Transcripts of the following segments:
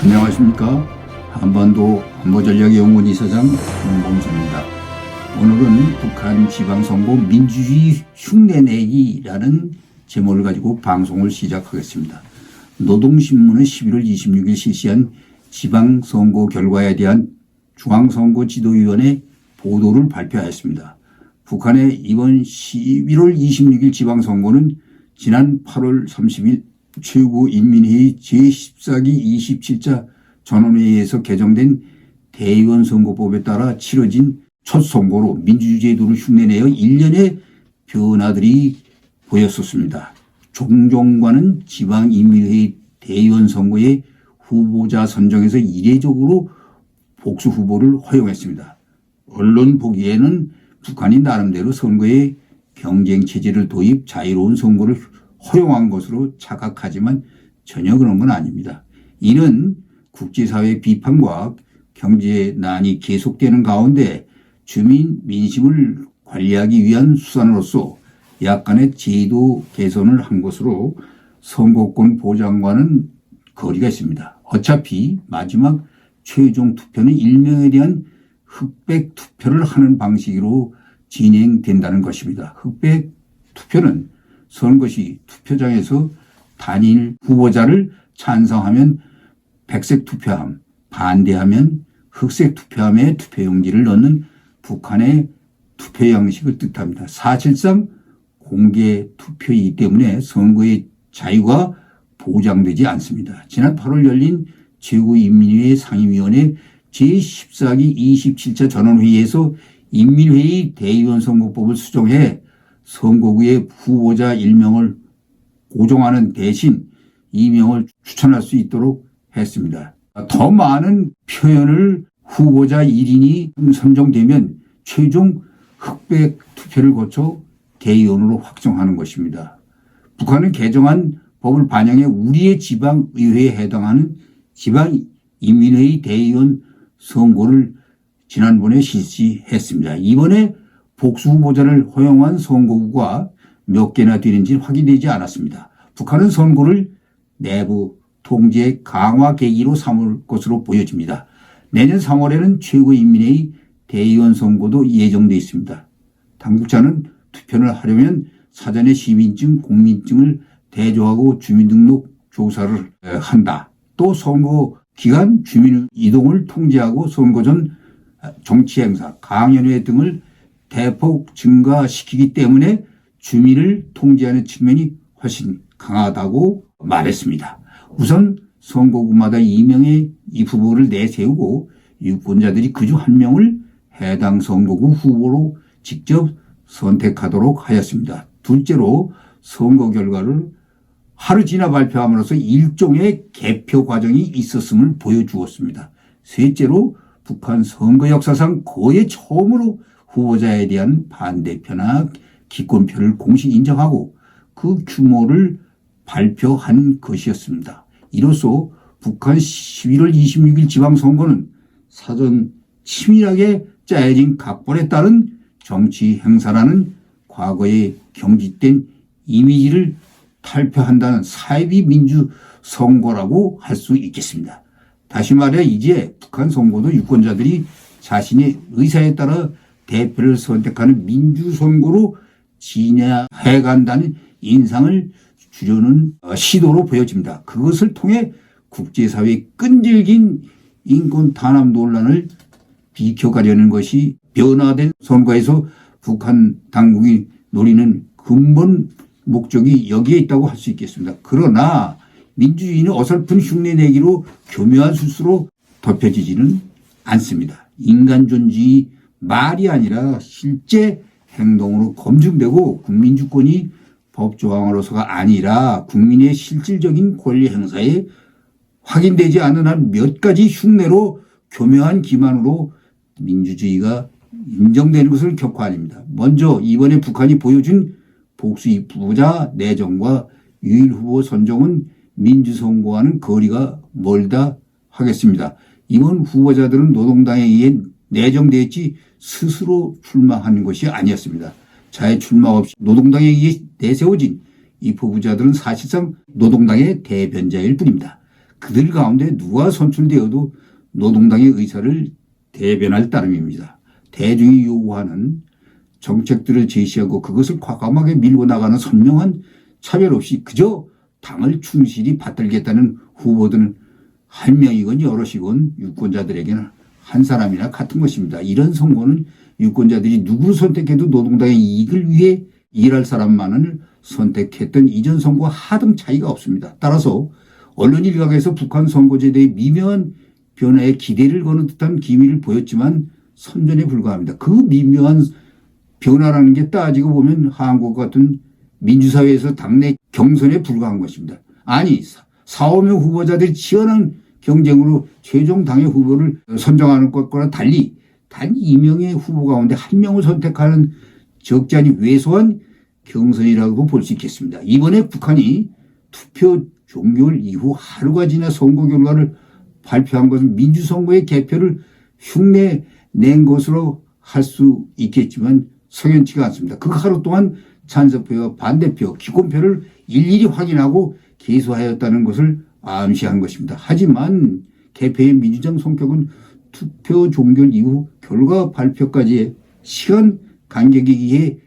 안녕하십니까. 한반도 안보전략연구원 이사장 윤봉수입니다. 오늘은 북한 지방선거 민주주의 흉내내기라는 제목을 가지고 방송을 시작하겠습니다. 노동신문은 11월 26일 실시한 지방선거 결과에 대한 중앙선거지도위원회 보도를 발표하였습니다. 북한의 이번 11월 26일 지방선거는 지난 8월 30일 최고인민회의 제14기 27차 전원회의에서 개정된 대의원 선거법에 따라 치러진 첫 선거로 민주제도를 흉내내어 일련의 변화들이 보였었습니다. 종종과는 지방인민회의 대의원 선거의 후보자 선정에서 이례적으로 복수 후보를 허용했습니다. 언론 보기에는 북한이 나름대로 선거에 경쟁체제를 도입 자유로운 선거를 허용한 것으로 착각하지만 전혀 그런 건 아닙니다. 이는 국제사회 비판과 경제난이 계속되는 가운데 주민 민심을 관리하기 위한 수단으로서 약간의 제도 개선을 한 것으로 선거권 보장과는 거리가 있습니다. 어차피 마지막 최종 투표는 일명에 대한 흑백 투표를 하는 방식으로 진행된다는 것입니다. 흑백 투표는 선거시 투표장에서 단일 후보자를 찬성하면 백색 투표함, 반대하면 흑색 투표함에 투표용지를 넣는 북한의 투표 양식을 뜻합니다. 사실상 공개 투표이기 때문에 선거의 자유가 보장되지 않습니다. 지난 8월 열린 최고인민회의 상임위원회 제14기 27차 전원회의에서 인민회의 대의원 선거법을 수정해 선거구에 후보자 1명을 고정하는 대신 2명을 추천할 수 있도록 했습니다. 더 많은 표현을 후보자 1인이 선정되면 최종 흑백 투표를 거쳐 대의원으로 확정하는 것입니다. 북한은 개정한 법을 반영해 우리의 지방의회에 해당하는 지방인민회의 대의원 선거를 지난번에 실시했습니다. 이번에 복수 후보자를 허용한 선거구가 몇 개나 되는지 확인되지 않았습니다. 북한은 선거를 내부 통제 강화 계기로 삼을 것으로 보여집니다. 내년 3월에는 최고인민회의 대의원 선거도 예정돼 있습니다. 당국자는 투표를 하려면 사전에 시민증, 공민증을 대조하고 주민등록 조사를 한다. 또 선거 기간 주민 이동을 통제하고 선거 전 정치행사, 강연회 등을 대폭 증가시키기 때문에 주민을 통제하는 측면이 훨씬 강하다고 말했습니다. 우선 선거구마다 2명의 이 후보를 내세우고 유권자들이 그중 1명을 해당 선거구 후보로 직접 선택하도록 하였습니다. 둘째로 선거 결과를 하루 지나 발표함으로써 일종의 개표 과정이 있었음을 보여주었습니다. 셋째로 북한 선거 역사상 거의 처음으로 후보자에 대한 반대표나 기권표를 공식 인정하고 그 규모를 발표한 것이었습니다. 이로써 북한 11월 26일 지방선거는 사전 치밀하게 짜여진 각본에 따른 정치 행사라는 과거에 경직된 이미지를 탈피한다는 사이비 민주 선거라고 할 수 있겠습니다. 다시 말해 이제 북한 선거도 유권자들이 자신의 의사에 따라 대표를 선택하는 민주선거로 진행해간다는 인상을 주려는 시도로 보여집니다. 그것을 통해 국제사회의 끈질긴 인권 탄압 논란을 비켜가려는 것이 변화된 선거에서 북한 당국이 노리는 근본 목적이 여기에 있다고 할 수 있겠습니다. 그러나 민주주의는 어설픈 흉내내기로 교묘한 수수로 덮여지지는 않습니다. 인간 존재의 말이 아니라 실제 행동으로 검증되고 국민주권이 법조항으로서가 아니라 국민의 실질적인 권리 행사에 확인되지 않는 한 몇 가지 흉내로 교묘한 기만으로 민주주의가 인정되는 것을 격화합니다. 먼저 이번에 북한이 보여준 복수 후보자 내정과 유일 후보 선정은 민주선거와는 거리가 멀다 하겠습니다. 이번 후보자들은 노동당에 의해 내정됐지 스스로 출마하는 것이 아니었습니다. 자해 출마 없이 노동당에 의해 내세워진 이 후보자들은 사실상 노동당의 대변자일 뿐입니다. 그들 가운데 누가 선출되어도 노동당의 의사를 대변할 따름입니다. 대중이 요구하는 정책들을 제시하고 그것을 과감하게 밀고 나가는 선명한 차별 없이 그저 당을 충실히 받들겠다는 후보들은 한 명이건 여럿이건 유권자들에게는 한 사람이나 같은 것입니다. 이런 선거는 유권자들이 누구를 선택해도 노동당의 이익을 위해 일할 사람만을 선택했던 이전 선거와 하등 차이가 없습니다. 따라서 언론 일각에서 북한 선거제도의 미묘한 변화에 기대를 거는 듯한 기미를 보였지만 선전에 불과합니다. 그 미묘한 변화라는 게 따지고 보면 한국 같은 민주사회에서 당내 경선에 불과한 것입니다. 아니 4, 5명 후보자들이 치열한 경쟁으로 최종 당의 후보를 선정하는 것과는 달리 단 2명의 후보 가운데 1명을 선택하는 적지 않은 왜소한 경선이라고 볼 수 있겠습니다. 이번에 북한이 투표 종결 이후 하루가 지나 선거 결과를 발표한 것은 민주선거의 개표를 흉내낸 것으로 할 수 있겠지만 석연치가 않습니다. 그 하루 동안 찬성표와 반대표, 기권표를 일일이 확인하고 개수하였다는 것을 암시한 것입니다. 하지만 개표의 민주적 성격은 투표 종결 이후 결과 발표까지의 시간 간격에 의해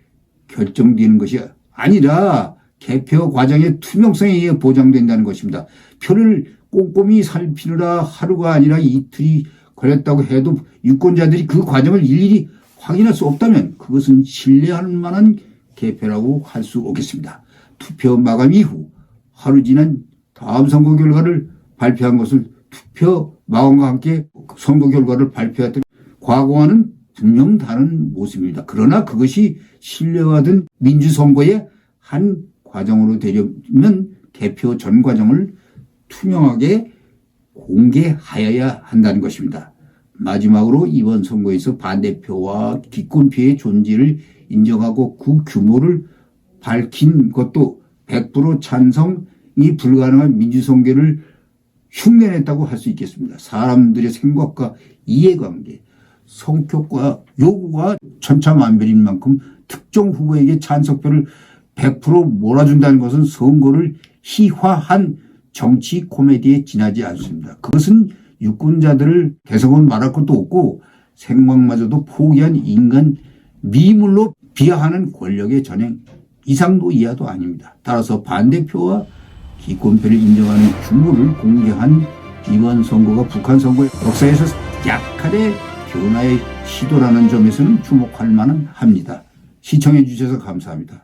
결정되는 것이 아니라 개표 과정의 투명성에 의해 보장된다는 것입니다. 표를 꼼꼼히 살피느라 하루가 아니라 이틀이 걸렸다고 해도 유권자들이 그 과정을 일일이 확인할 수 없다면 그것은 신뢰할 만한 개표라고 할 수 없겠습니다. 투표 마감 이후 하루 지난 다음 선거 결과를 발표한 것을 투표 마감과 함께 선거 결과를 발표했던 과거와는 분명 다른 모습입니다. 그러나 그것이 신뢰받은 민주선거의 한 과정으로 되려면 개표 전 과정을 투명하게 공개하여야 한다는 것입니다. 마지막으로 이번 선거에서 반대표와 기권표의 존재를 인정하고 그 규모를 밝힌 것도 100% 찬성이 불가능한 민주선거를 흉내냈다고 할 수 있겠습니다. 사람들의 생각과 이해관계, 성격과 요구가 천차만별인 만큼 특정 후보에게 찬성표를 100% 몰아준다는 것은 선거를 희화한 정치 코미디에 지나지 않습니다. 그것은 유권자들을 대성은 말할 것도 없고 생각마저도 포기한 인간 미물로 비하하는 권력의 전행 이상도 이하도 아닙니다. 따라서 반대표와 기권표를 인정하는 규모를 공개한 이번 선거가 북한 선거의 역사에서 약간의 변화의 시도라는 점에서는 주목할 만합니다. 시청해 주셔서 감사합니다.